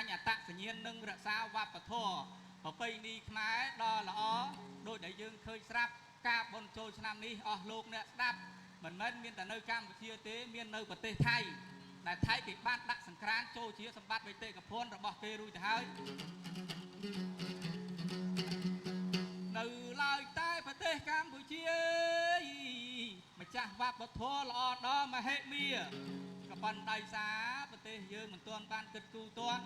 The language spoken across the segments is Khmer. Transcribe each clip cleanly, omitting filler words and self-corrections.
ញអត្តសញ្ញាណនិងរក្សាវប្បធម៌ប្រពៃណីខ្មែរដ៏ល្អដោយដែលយើងឃើញស្រាប់ការបុណ្យចូលឆ្នាំនេះអស់លោកអ្នកស្ដាប់មិនមែនមានតែនៅកម្ពុជាទេមាននៅប្រទេសថៃដែលថៃគេបានដាក់សង្គ្រាមចូលជាសម្បត្តិបេតិកភណ្ឌរបស់គេរួចទៅហើយនៅឡើយតែប្រទេសកម្ពុជាម្ចាស់វប្បធម៌ល្អដល់មហិមាក៏ប៉ុន្តែសារប្រទេសយើងមិនទាន់បានគិតគូរទាន់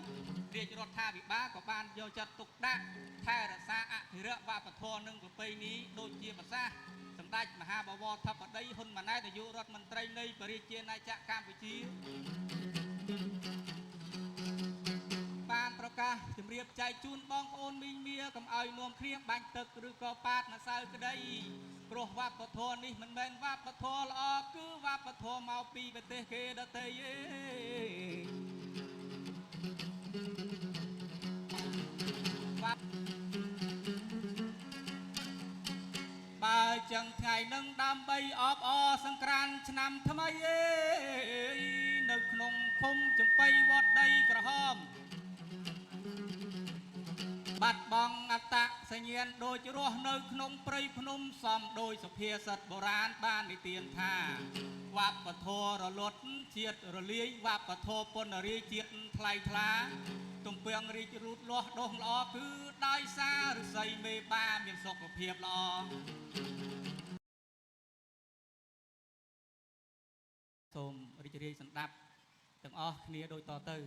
រាជរដ្ឋាភិបាលក៏បានយកចិត្តទុកដាក់ថែរក្សាអភិរក្សវប្បធម៌និងប្រពៃណីដូចជាភាសាសម្ដេចមហាបវរធិបតីហ៊ុនម៉ាណែតនាយករដ្ឋមន្ត្រីនៃប្រជាជាតិណាចក្រកម្ពុជាបានប្រកាសជម្រាបចែកជូនបងប្អូនមីងមាកុំឲ្យនាំគ្នាបាញ់ទឹកឬក៏ប៉ាតម្សៅក្តីព្រោះវប្បធម៌នេះមិនមែនវប្បធម៌ល្អគឺវប្បធម៌មកពីប្រទេសគេដទៃឯងបើចឹងថ្ងៃនឹងដើម្បីអបអរសង្ក្រាន្តឆ្នាំថ្មីនៅក្នុងឃុំចំបៃវត្តដីក្រហមបាត់បង់អត្តសញ្ញាណដូចរស់នៅក្នុងព្រៃភ្នំសំដោយសុភាសិតបុរាណបាននិទានថាវប្បធម៌រលត់ជាតិរលាយវប្បធម៌ពនរាយជាតិថ្លៃថ្លាទំពាំងរីករូតលាស់ដុះល្អគឺដោយសារឫស្សីមេបាមានសុខភាពល្អសូមរីករាយសន្តាប់ទាំងអស់គ្នាដូចតទៅ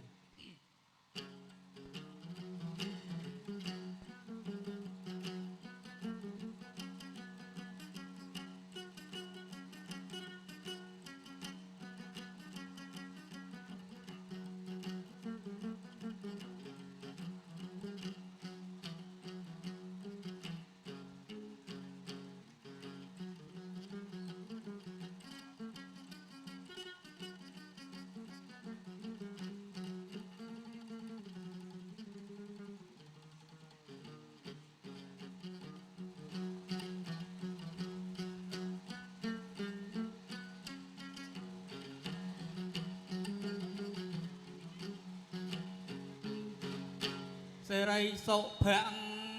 សេរីសុភ័ក្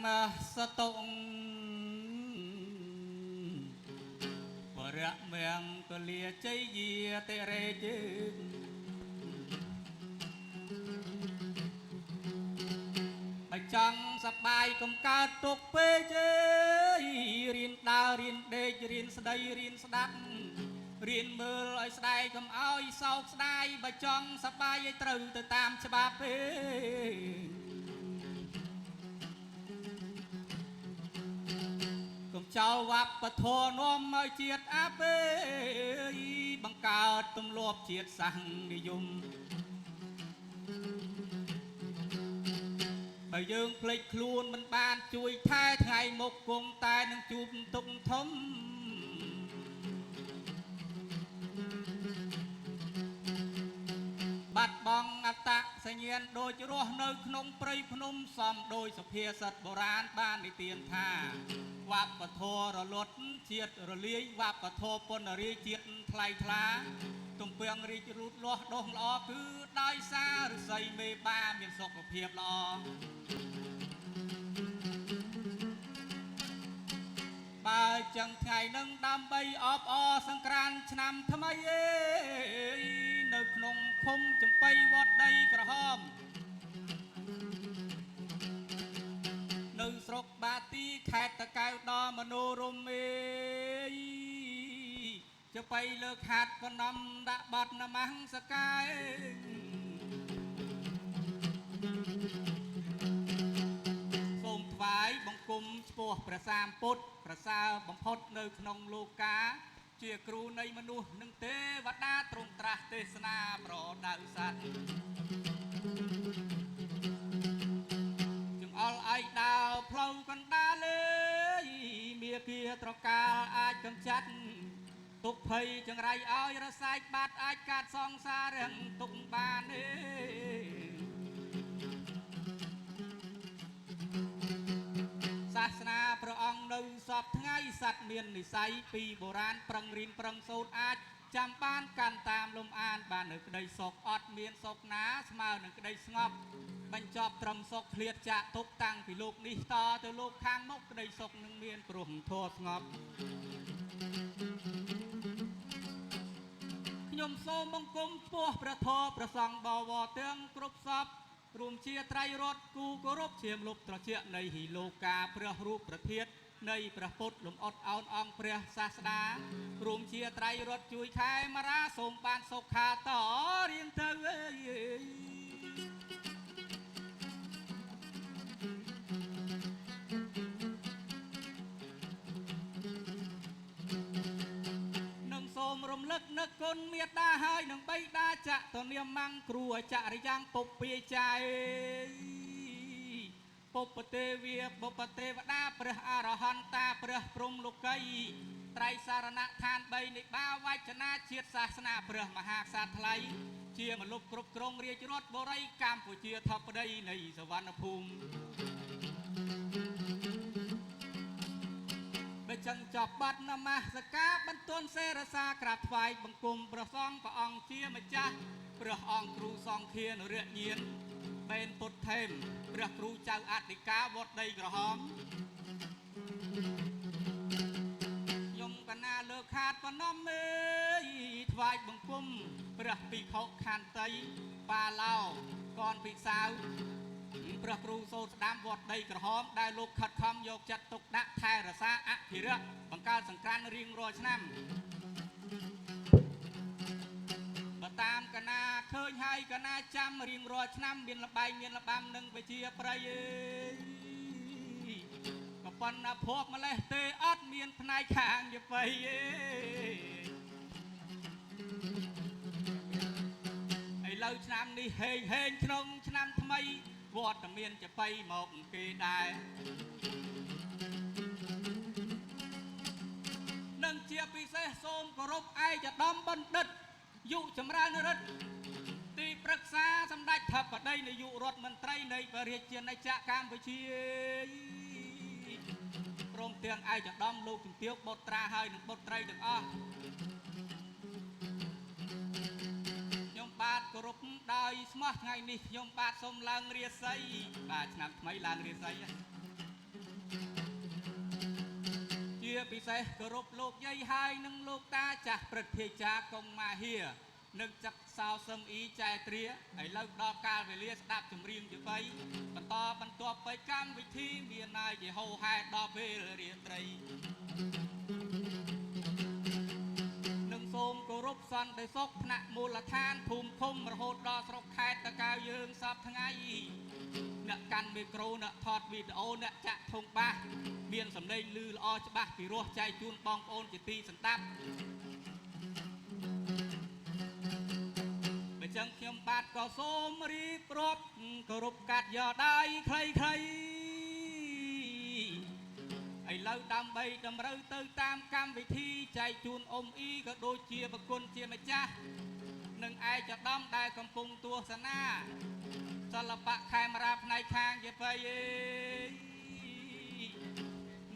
រសតុងបរៈមង្គលាជ័យយាតិរេជបើចង់សប្បាយកុំកើតទុកពេករៀនដើររៀនដេករៀនស្ដីរៀនស្ដាប់រៀនមើលឲ្យស្ដាយកុំឲ្យសោកស្ដាយបើចង់សប្បាយឲ្យត្រូវទៅតាមច្បាប់ពេចោលវប្បធម៌នាំឲ្យជាតិអាពេបង្កើតទម្លាប់ជាតិសាសនិយមបើយើងភ្លេចខ្លួនមិនបានជួយថែថ្ងៃមុខគង់តែនឹងជួបទុក្ខធំបាត់បង់អត្តសញ្ញាណដូចរស់នៅក្នុងព្រៃភ្នំសំដោយសុភាសិតបុរាណបាននិទានថាវប្បធម៌រលត់ជាតិរលាយវប្បធម៌ពនរាយជាតិថ្លៃថ្លាទំពាំងរីករូតលាស់ដុះល្អគឺដោយសារឫស្សីមេបាមានសុខភាពល្អបើចឹងថ្ងៃនឹងដើម្បីអបអរសង្ក្រាន្តឆ្នាំថ្មីនៅក្នុងឃុំចំបៃវត្តដីក្រហមនៅស្រុកបាទីខេត្តតាកែវដ៏មនោរម្យចំបៃលើកហាត់កណ្ដំដាក់បាត់នមស្ការសូមថ្វាយបង្គំឆ្ពោះព្រះសាមពុទ្ធប្រសើរបំផុតនៅក្នុងលោកកាជាគ្រូនៃមនុស្សនិងទេវតាទ្រង់ត្រាស់ទេសនាប្រដៅសត្វអល់ឯកដើរផ្លូវកណ្ដាលមាគាត្រកាលអាចកំចាត់ទុកភ័យចង្រៃឲ្យរសាយបាត់អាចកាត់សងសាររឿងទុកបានសាសនាព្រះអង្គនៅសពថ្ងៃសត្វមាននិស័យពីបុរាណប្រឹងរៀនប្រឹងសូត្រអាច ចាំបានកាន់តាមលំអានបាននៅក្តីសុខអត់មានសុខណាស្មើនឹងក្តីស្ងប់បញ្ចប់ត្រឹមសុខឃ្លាតចាកទុកតាំងពីលោកនេះតទៅលោកខាងមុខក្តីសុខនឹងមានព្រោះធម៌ស្ងប់ខ្ញុំសូមបង្គំពោះព្រះធម៌ព្រះសង្ឃបវរទាំងគ្រប់សពរួមជាត្រៃរតគូគោរពជាមលុបត្រជានៃហិលោកាព្រះរូបប្រធាតនៃព្រះពុទ្ធលំអត់អោនអង្គព្រះសាស្តារួមជាត្រៃរតជួយខែមរាសូមបានសុខាតរៀងទៅនឹងសូមរំលឹកនឹកគុណមេត្តាហើយនឹងបៃតាចៈតនាមគ្រូអចរិយ៉ាងពុព្វាចាយពុពទេវាបុពទេវតាព្រះអរហន្តាព្រះព្រំលោកីត្រៃសារណដ្ឋាន3នៃបាវចនាជាតិសាសនាព្រះមហាក្សត្រថ្លៃជាមលុបគ្រប់គ្រងរាជរដ្ឋបូរីកម្ពុជាធិបតីនៃសវណ្ណភូមិបើចឹងចប់បាត់នមស្ការបន្ទន់សេរសាក្រាបថ្វាយបង្គំព្រះសង្ឃព្រះអង្គជាម្ចាស់ព្រះអង្គគ្រូសង្ឃានរយញាណបេនពុទ្ធថេមព្រះគ្រូចៅអធិការវត្តដីក្រហមខ្ញុំកណាលើខាតបនំមេថ្វាយបង្គំព្រះភិក្ខុខន្តីបាឡោកនពិសាវព្រះគ្រូសូត្រស្ដាំវត្តដីក្រហមដែលលោកខិតខំយកចិត្តទុកដាក់ថែរក្សាអភិរក្សបង្កើតសង្គ្រាមរៀងរាល់ឆ្នាំតាមកណាឃើញហើយកណាចាំរៀងរាល់ឆ្នាំមានលបែងមានលបាំនឹងវិជាប្រៃក៏ប៉ុន្តែភ័ព្វម្លេះទេអត់មានផ្នែកខាងយបៃឥឡូវឆ្នាំនេះហេងក្នុងឆ្នាំថ្មីវត្តមានចបៃមកគេដែរនឹងជាពិសេសសូមគោរពឯកឧត្តមបណ្ឌិតយុចម្រើនរដ្ឋទីប្រឹក្សាសម្ដេចធិបតីនាយករដ្ឋមន្ត្រីនៃព្រះរាជាណាចក្រកម្ពុជាព្រមទាំងឯកឧត្តមលោកជំទាវបុត្រាហើយនិងបុត្រីទាំងអស់ខ្ញុំបាទគោរពដោយស្មោះថ្ងៃនេះខ្ញុំបាទសូមឡើងរាសីបាទឆ្នាំថ្មីឡើងរាសីជាពិសេសគោរពលោកយាយហើយនិងលោកតាចាស់ព្រឹទ្ធាចារ្យកុងមាហានឹងចាក់សោសឹមអ៊ីចែត្រាឥឡូវដល់កាលវេលាស្ដាប់ចម្រៀងជាបីបន្តបន្ទាប់ពីកម្មវិធីមានណាយជាហោហែដល់ពេលរាត្រីនឹងសូមគោរពសន្តិសុខថ្នាក់មូលដ្ឋានភូមិឃុំរហូតដល់ស្រុកខេត្តតកៅយើងសពថ្ងៃអ្នកកាន់មីក្រូអ្នកថតវីដេអូអ្នកចាក់ធុងបាសមានសម្លេងឮល្អច្បាស់ពីរោះចែកជូនបងប្អូនជាទីសន្តាប់បើចឹងខ្ញុំបាទក៏សូមរៀបរាប់គោរពកាត់យកដៃខ្លីឥឡូវដើម្បីតម្រូវទៅតាមកម្មវិធីចែកជូនអ៊ំអ៊ីក៏ដូចជាប្រគុណជាម្ចាស់និងឯកឧត្តមដែលកំពុងទស្សនាសិល្បៈខេមរាផ្នែកខាងជាបៃ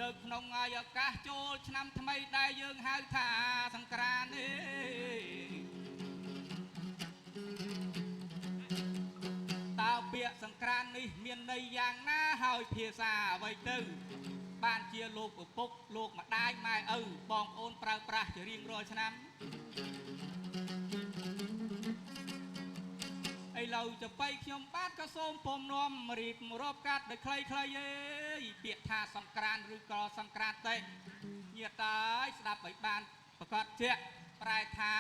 នៅក្នុងឱកាសចូលឆ្នាំថ្មីដែលយើងហៅថាសង្ក្រាន្តតើពាក្យសង្ក្រាន្តនេះមានន័យយ៉ាងណាហើយភាសាអ្វីទៅបានជាលោកឪពុកលោកម្ដាយម៉ែឪបងប្អូនប្រើប្រាស់ជារៀងរាល់ឆ្នាំឥឡូវចបៃខ្ញុំបាទក៏សូមពំនាំរៀបរាប់កាត់ដោយខ្លីៗពាក្យថាសង្ក្រាន្តឬក៏សង្ក្រាន្តទេញាតិតាយស្ដាប់ឲ្យបានប្រកាសជាក់ប្រែថា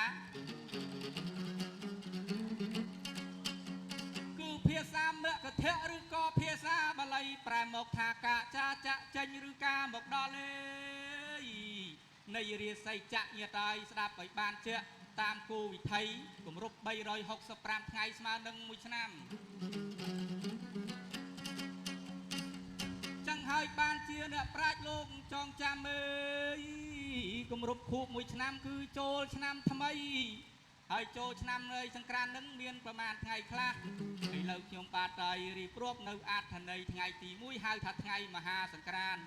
គឺភាសាមគ្គធៈឬក៏ភាសាបាលីប្រែមកថាការចាចេញឬការមកដល់នៃរាសីចៈញាតិតាយស្ដាប់ឲ្យបានជាក់តាមគោលវិថីគម្រប់365ថ្ងៃស្មើនឹង1ឆ្នាំចឹងហើយបានជាអ្នកប្រាជ្ញលោកចងចាំគម្រប់ខួប1ឆ្នាំគឺចូលឆ្នាំថ្មីហើយចូលឆ្នាំនៃសង្ក្រាន្តនឹងមានប្រមាណថ្ងៃខ្លះឥឡូវខ្ញុំបាទតែរៀបរាប់នៅអត្ថន័យថ្ងៃទី1ហៅថាថ្ងៃមហាសង្ក្រាន្ត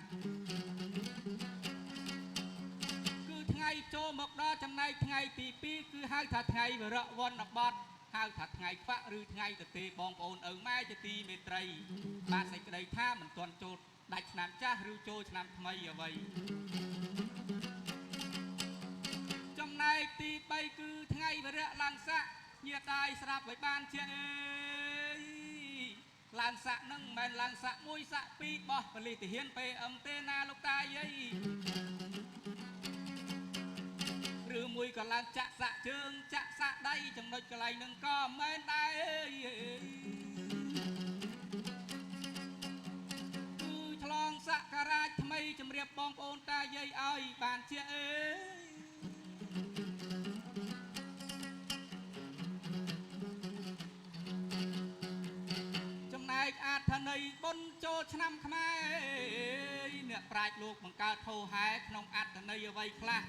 ថ្ងៃ ចូលមកដល់ចំណែកថ្ងៃទី2គឺហៅថាថ្ងៃវរៈវណ្ណបតហៅថាថ្ងៃខ្វាក់ឬថ្ងៃទទេបងប្អូនឪម៉ែជាទីមេត្រីបានសេចក្តីថាមិនទាន់ចូលដាច់ឆ្នាំចាស់ឬចូលឆ្នាំថ្មីអ្វីចំណែកទី3គឺថ្ងៃវរៈឡើងស័កញាតិដាយស្រាប់ឲ្យបានជាអេឡើងស័កនឹងមិនមែនឡើងស័ក1ស័ក2បោះបលិទាហាន PM ទេណាលោកតាយាយឬមួយក៏ឡើងចាក់សាក់ជើងចាក់សាក់ដៃចំណុចកន្លែងនឹងក៏មិនមែនដែរគឺឆ្លងសក្ការៈថ្មីជម្រាបបងប្អូនតាយាយឲ្យបានជាអេចំណែកអត្ថន័យបុណ្យចូលឆ្នាំខ្មែរអ្នកប្រាជ្ញលោកបង្កើតហោហែក្នុងអត្ថន័យអ្វីខ្លះ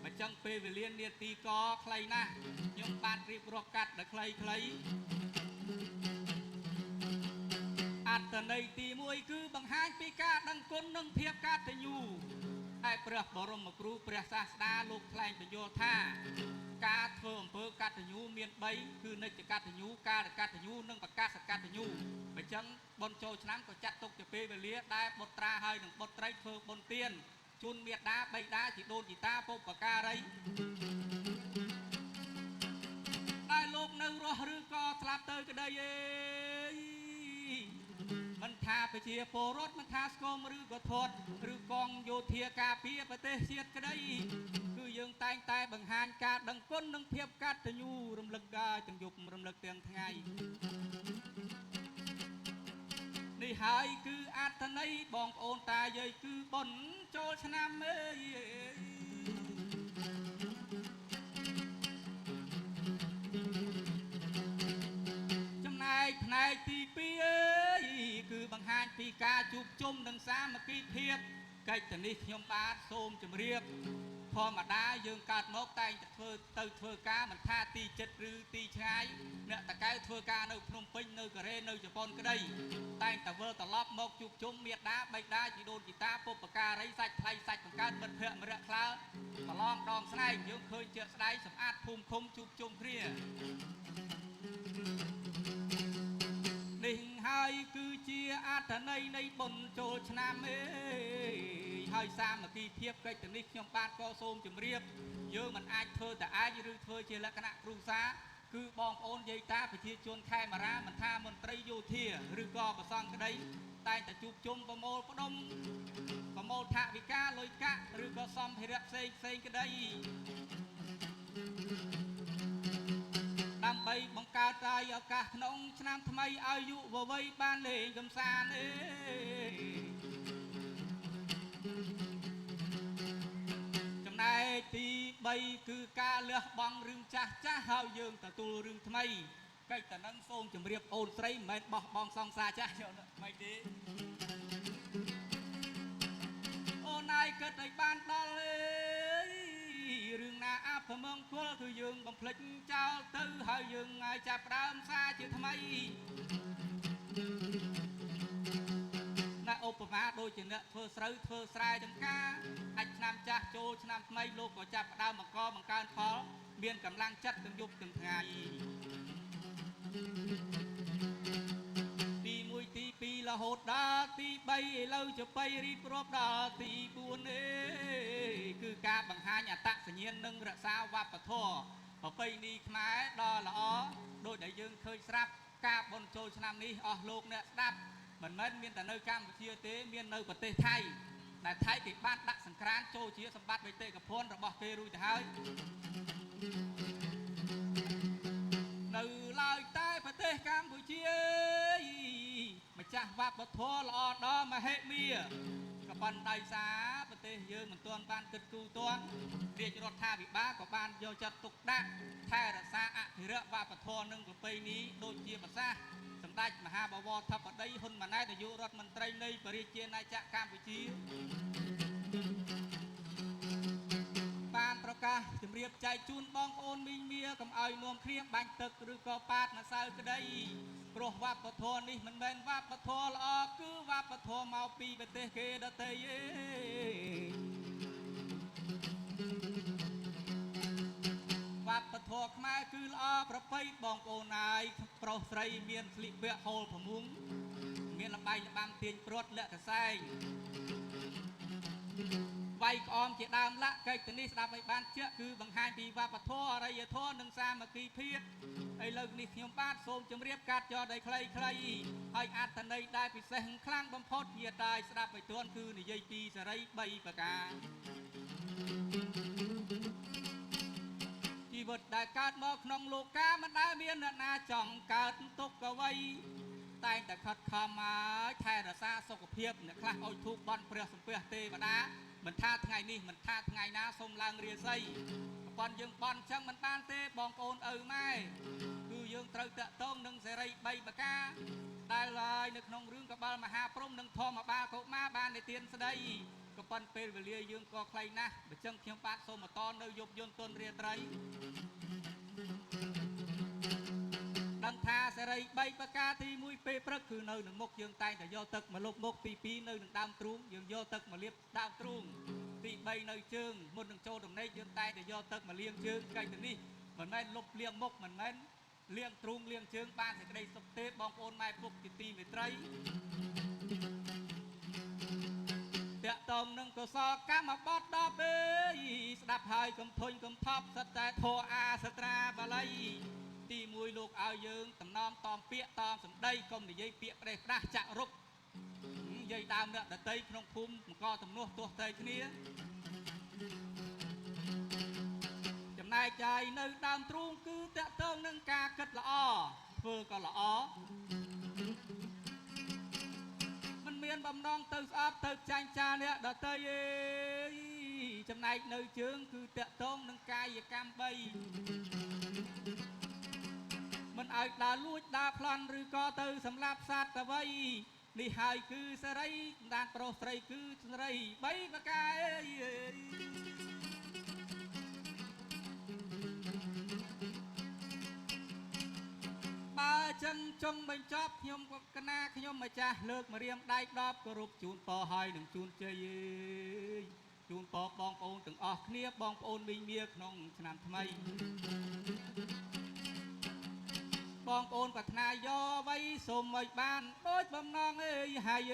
បើចឹងពេលវេលានាទីកខ្លីណាស់ខ្ញុំបានរៀបរាប់កាត់ដល់ខ្លីអត្ថន័យទី1គឺបង្ហាញពីការដឹងគុណនិងភាពកតញ្ញូហើយព្រះបរមគ្រូព្រះសាស្តាលោកថ្លែងបញ្យល់ថាការធ្វើអំពើកតញ្ញូមាន3គឺនិច្ចកតញ្ញូកាលកតញ្ញូនិងបកាសកតញ្ញូបើចឹងបុណ្យចូលឆ្នាំក៏ចាត់ទុកជាពេលវេលាដែលបុត្រាហើយនឹងបុត្រីធ្វើបុណ្យទានជូនមេដាបៃតាជីដូនជីតាពុបការីដែលលោកនៅរស់ឬក៏ស្លាប់ទៅក្តីអេមិនថាប្រជាពលរដ្ឋមិនថាស្គមឬក៏ធាត់ឬកងយោធាការពារប្រទេសជាតិក្តីគឺយើងតែងតែបង្ហាញការដឹងគុណនិងភាពកតញ្ញូរំលឹកទាំងយប់រំលឹកទាំងថ្ងៃនេះហើយគឺអត្ថន័យបងប្អូនតាយាយគឺបុណ្យចូលឆ្នាំអើយចំណែកផ្នែកទី2អើយគឺបង្ហាញពីការជួបជុំនិងសាមគ្គីភាពកិច្ចនេះខ្ញុំបាទសូមជម្រាបធម្មតាយើងកើតមកតែងតែធ្វើការមិនថាទីចិត្តឬទីឆ្ងាយអ្នកតកៅធ្វើការនៅភ្នំពេញនៅកូរ៉េនៅជប៉ុនក្តីតែងតែវិលត្រឡប់មកជួបជុំមេដាបៃតាជីដូនជីតាពុបការីសាច់ថ្លៃសាច់បង្កើតមិត្តភក្តិមរៈខ្លើប្រឡងដងស្នែងយើងឃើញជាស្ដែងសម្អាតភូមិឃុំជួបជុំគ្នានេះហើយគឺជាអត្ថន័យនៃបុណ្យចូលឆ្នាំអេហើយសាមគ្គីភាពកិច្ចនេះខ្ញុំបាទក៏សូមជម្រាបយើងមិនអាចធ្វើតែអាចឬធ្វើជាលក្ខណៈគ្រួសារគឺបងប្អូនយាយតាប្រជាជនខេមរាមិនថាមន្ត្រីយោធាឬក៏ប្រសង់ក្តីតែងតែជួបជុំប្រមូលផ្ដុំប្រមូលថវិកាលុយកាក់ឬក៏សម្ភារៈផ្សេងក្តីដើម្បីបង្កើតឲ្យឱកាសក្នុងឆ្នាំថ្មីឲ្យយុវវ័យបានលេងកម្សាន្តចំណែកទី3គឺការលះបង់រឿងចាស់ហើយយើងទទួលរឿងថ្មីកិច្ចតែនឹងសូមជម្រាបអូនស្រីមិនមែនបោះបង់សង្សារចាស់យកមិនទេអូនឯងគិតឲ្យបានដល់រឿងណាអភមង្គលគឺយើងបំភ្លេចចោលទៅហើយយើងឲ្យចាប់ផ្ដើមសារជាថ្មីណាឧបមាដូចជាអ្នកធ្វើស្រូវធ្វើស្រែចម្ការអាចឆ្នាំចាស់ចូលឆ្នាំថ្មីលោកក៏ចាប់ផ្ដើមបង្កើនផលមានកម្លាំងចិត្តទាំងយប់ទាំងថ្ងៃទី1ទី2រហូតដល់ទី3ឥឡូវចបីរីករាប់ដល់ទី4គឺការបង្ហាញអត្តសញ្ញាណនិងរក្សាវប្បធម៌ប្រពៃណីខ្មែរដ៏ល្អដោយដែលយើងឃើញស្រាប់ការបុណ្យចូលឆ្នាំនេះអស់លោកអ្នកស្ដាប់មិនមែនមានតែនៅកម្ពុជាទេមាននៅប្រទេសថៃដែលថៃគេបានដាក់សង្ក្រាន្តចូលជាសម្បត្តិបេតិកភណ្ឌរបស់គេរួចទៅហើយនៅឡើយតែប្រទេសកម្ពុជាម្ចាស់វប្បធម៌ល្អដល់មហិមាក៏ប៉ុន្តែសារប្រទេសយើងមិនទាន់បានគិតគូរទាន់រាជរដ្ឋាភិបាលក៏បានយកចិត្តទុកដាក់ថែរក្សាអភិរក្សវប្បធម៌និងប្រពៃណីដូចជាប្រសាសន៍សម្ដេចមហាបវរធិបតីហ៊ុនម៉ាណែតនាយករដ្ឋមន្ត្រីនៃប្រជាជាតិណាចក្រកម្ពុជាបានប្រកាសជម្រាបចែកជូនបងប្អូនមីងមាកុំឲ្យនាំគ្នាបាញ់ទឹកឬក៏ប៉ាតម្សៅក្តីព្រោះវប្បធម៌នេះមិនមែនវប្បធម៌ល្អគឺវប្បធម៌មកពីប្រទេសគេដទៃ បាប់ពធខ្មែរគឺល្អប្រពៃបងប្អូនណាយប្រុសស្រីមានស្លៀកពាក់ហូលប្រមុំមានលបាយលបាំទាញព្រាត់លាក់កសែងវាយក្អមជាដើមលាក់កិច្ចនេះស្ដាប់ឲ្យបានជាក់គឺបង្ហាញពីវប្បធម៌អរិយធម៌និងសាមគ្គីភាពឥឡូវនេះខ្ញុំបាទសូមជម្រាបកាត់ចោលដោយខ្លីៗហើយអត្ថន័យដែលពិសេសខ្លាំងបំផុតជាតាយស្ដាប់ឲ្យទាន់គឺនិយាយពីសេរី3ប្រការជីវិតដែលកើតមកក្នុងលោកាមិនដែលមានអ្នកណាចង់កើតទុក្ខអ្វីតែងតែខិតខំឲ្យថែរក្សាសុខភាពអ្នកខ្លះអុជធូបបន់ព្រះសំពះទេវតាមិនថាថ្ងៃនេះមិនថាថ្ងៃណាសូមឡើងរាសីប៉ុន្តែយើងបន់ចឹងមិនបានទេបងប្អូនឪម៉ែគឺយើងត្រូវតាក់ទងនឹងសេរី3ប្រការដែលឡើយនៅក្នុងរឿងកបិលមហាព្រំនិងធម្មបាលកុមារបាននិទានស្ដីក៏ប៉ុន្តែពេលវេលាយើងក៏ខ្លីណាស់បើចឹងខ្ញុំបាទសូមបន្តនៅយប់យន្តទុនរាត្រីដឹងថាសេរី3ប្រការទី1ពេលព្រឹកគឺនៅនឹងមុខយើងតែងតែយកទឹកមកលុបមុខទី2នៅនឹងដើមទ្រូងយើងយកទឹកមកលាបដើមទ្រូងទី3នៅជើងមុននឹងចូលដំណេកយើងតែងតែយកទឹកមកលាងជើងកិច្ចទៅនេះមិនមែនលុបលាងមុខមិនមែនលាងទ្រូងលាងជើងបានសេចក្តីសុខទេបងប្អូនម៉ែពុកជាទីមេត្រីតាក់ទងនឹងកុសលកម្មបត្តិ10ពេស្ដាប់ហើយកុំធុញកុំថប់សិតតែធម៌អាសត្រាបាលីទី1លោកឲ្យយើងតំណមតមពាក្យតមសម្ដីកុំនិយាយពាក្យផ្ដេសផ្ដាស់ចាក់រុកនិយាយដើមអ្នកដតីក្នុងភូមិបង្កទំនាស់ទាស់តែគ្នាចំណែកចាយនៅដើមទ្រូងគឺតាក់ទងនឹងការគិតល្អធ្វើក៏ល្អមិនមានបំណងទៅស្អប់ទៅចាញ់ចាអ្នកដតីឯងចំណែកនៅជើងគឺតាក់ទងនឹងកាយកម្ម3មិនឲ្យដើរលួចដើរប្លន់ឬក៏ទៅសម្លាប់សត្វអ្វីនេះហើយគឺសេរីដានប្រុសស្រីគឺសេរី3ប្រការបើចឹងចុងបញ្ចប់ខ្ញុំកណាខ្ញុំម្ចាស់លើកមករៀមដៃ10គោរពជូនពរហើយនឹងជូនជ័យជូនពរបងប្អូនទាំងអស់គ្នាបងប្អូនមីងមាក្នុងឆ្នាំថ្មីបងប្អូនប្រាថ្នាយកអ្វីសូមឲ្យបានដូចបំណងហើយ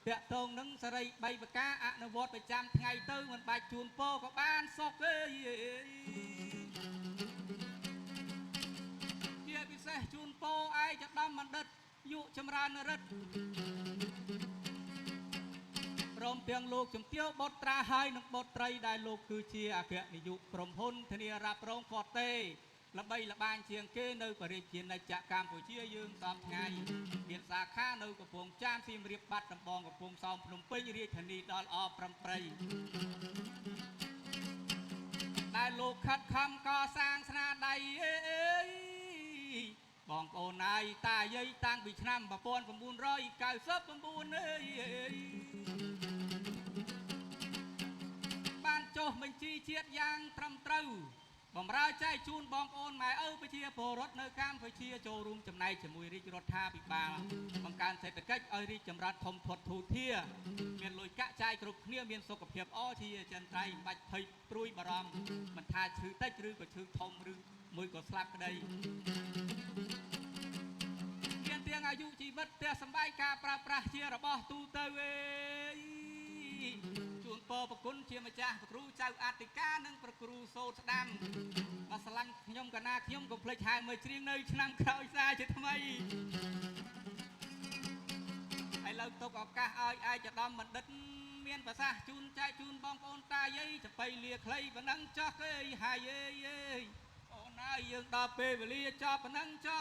តាក់ទងនឹងសេរី3ប្រការអនុវត្តប្រចាំថ្ងៃទៅមិនបាច់ជូនពរក៏បានសុខជាពិសេសជូនពរឯកឧត្តមបណ្ឌិតយុចម្រើនរិទ្ធព្រមទាំងលោកជំទាវបុត្រាហើយនិងបុត្រីដែលលោកគឺជាអគ្គនាយកក្រុមហ៊ុនធានារ៉ាប់រងផតេល្បីល្បាញជាងគេនៅបរិជាណាចក្រកម្ពុជាយើងសពថ្ងៃមានសាខានៅកំពង់ចាមសៀមរាបបាត់ដំបងកំពង់សោមភ្នំពេញរាជធានីដល់អប្រំព្រៃដែលលោកខិតខំកសាងស្នាដៃបងប្អូនណាយតាយាយតាំងពីឆ្នាំ1999បានចុះបញ្ជីជាតិយ៉ាងត្រឹមត្រូវបំរើចែកជូនបងប្អូនម៉ែឪប្រជាពលរដ្ឋនៅកម្ពុជាចូលរួមចំណែកជាមួយរាជរដ្ឋាភិបាលបង្កើនសេដ្ឋកិច្ចឲ្យរីកចម្រើនធំធាត់ធូរធារមានលុយកាក់ចាយគ្រប់គ្នាមានសុខភាពល្អជាចិនត្រៃមិនបាច់ភ័យព្រួយបារម្ភមិនថាឈឺតិចឬក៏ឈឺធំឬមួយក៏ស្លាប់ក្តីមានទាំងអាយុជីវិតផ្ទះសម្បែងការប្រើប្រាស់ជារបស់ទូទៅជូនពរប្រគុណជាម្ចាស់ព្រះគ្រូចៅអធិការនិងព្រះគ្រូសូត្រស្ដាំបើស្រឡាញ់ខ្ញុំកណាខ្ញុំកុំភ្លេចហៅមើលច្រៀងនៅឆ្នាំក្រោយសារជាថ្មីហើយលើកទុកឱកាសឲ្យឯកឧត្តមបណ្ឌិតមានប្រសាសន៍ជូនចែកជូនបងប្អូនតាយាយចបៃលាខ្លីប៉ុណ្ណឹងចោះហើយអូនហើយយើងដល់ពេលវេលាចប់ប៉ុណ្ណឹងចោះ